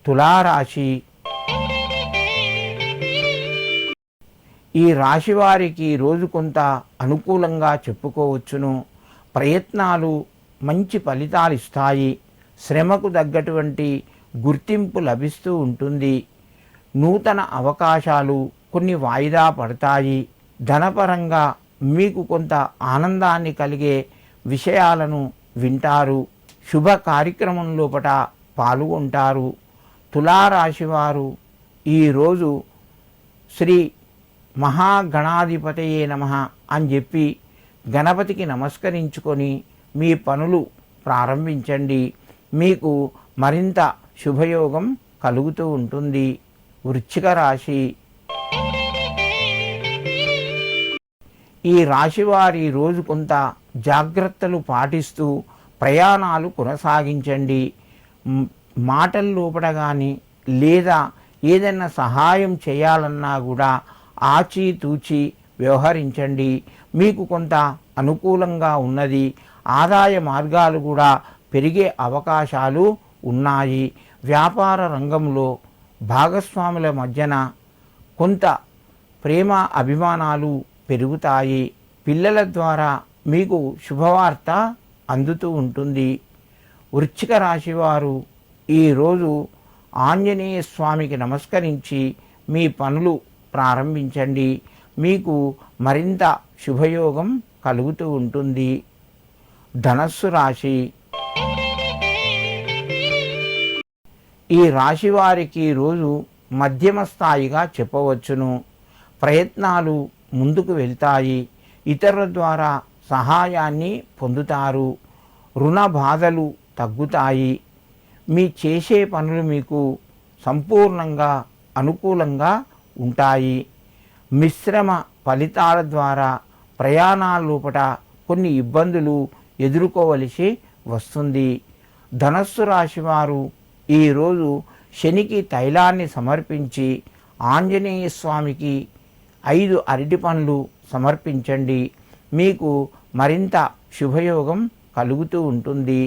తులారాశి. ఈ రాశి వారికి రోజు కొంత అనుకూలంగా చెప్పుకోవచ్చును. ప్రయత్నాలు మంచి ఫలితాలు ఇస్తాయి. శ్రమకు తగ్గటువంటి గుర్తింపు లభిస్తూ ఉంటుంది. నూతన అవకాశాలు కొన్ని వాయిదా పడతాయి. ధనపరంగా మీకు కొంత ఆనందాన్ని కలిగే విషయాలను వింటారు. శుభ కార్యక్రమం లోపట పాల్గొంటారు. తులారాశివారు ఈరోజు శ్రీ మహాగణాధిపతయే నమః అని చెప్పి గణపతికి నమస్కరించుకొని మీ పనులు ప్రారంభించండి. మీకు మరింత శుభయోగం కలుగుతూ ఉంటుంది. వృశ్చిక రాశి. ఈ రాశివారి రోజు కొంత జాగ్రత్తలు పాటిస్తూ ప్రయాణాలు కొనసాగించండి. మాటల లోపల కానీ లేదా ఏదైనా సహాయం చేయాలన్నా కూడా ఆచితూచి వ్యవహరించండి. మీకు కొంత అనుకూలంగా ఉన్నది. ఆదాయ మార్గాలు కూడా పెరిగే అవకాశాలు ఉన్నాయి. వ్యాపార రంగంలో భాగస్వాముల మధ్యన కొంత ప్రేమ అభిమానాలు పెరుగుతాయి. పిల్లల ద్వారా మీకు శుభవార్త అందుతూ ఉంటుంది. వృశ్చిక రాశివారు ఈరోజు ఆంజనేయ స్వామికి నమస్కరించి మీ పనులు ప్రారంభించండి. మీకు మరింత శుభయోగం కలుగుతూ ఉంటుంది. ధనస్సు రాశి. ఈ రాశి వారికి రోజు మధ్యమ స్థాయిగా చెప్పవచ్చును. ప్రయత్నాలు ముందుకు వెళ్తాయి. ఇతరుల ద్వారా సహాయాన్ని పొందుతారు. రుణ బాధలు తగ్గుతాయి. మీ చేసే పనులు మీకు సంపూర్ణంగా అనుకూలంగా ఉంటాయి. మిశ్రమ ఫలితాల ద్వారా ప్రయాణాల లోపల కొన్ని ఇబ్బందులు ఎదుర్కోవలసి వస్తుంది. ధనస్సు రాశివారు ఈరోజు శనికి తైలాన్ని సమర్పించి ఆంజనేయ స్వామికి 5 అరటి పండ్లు సమర్పించండి. మీకు మరింత శుభయోగం కలుగుతూ ఉంటుంది.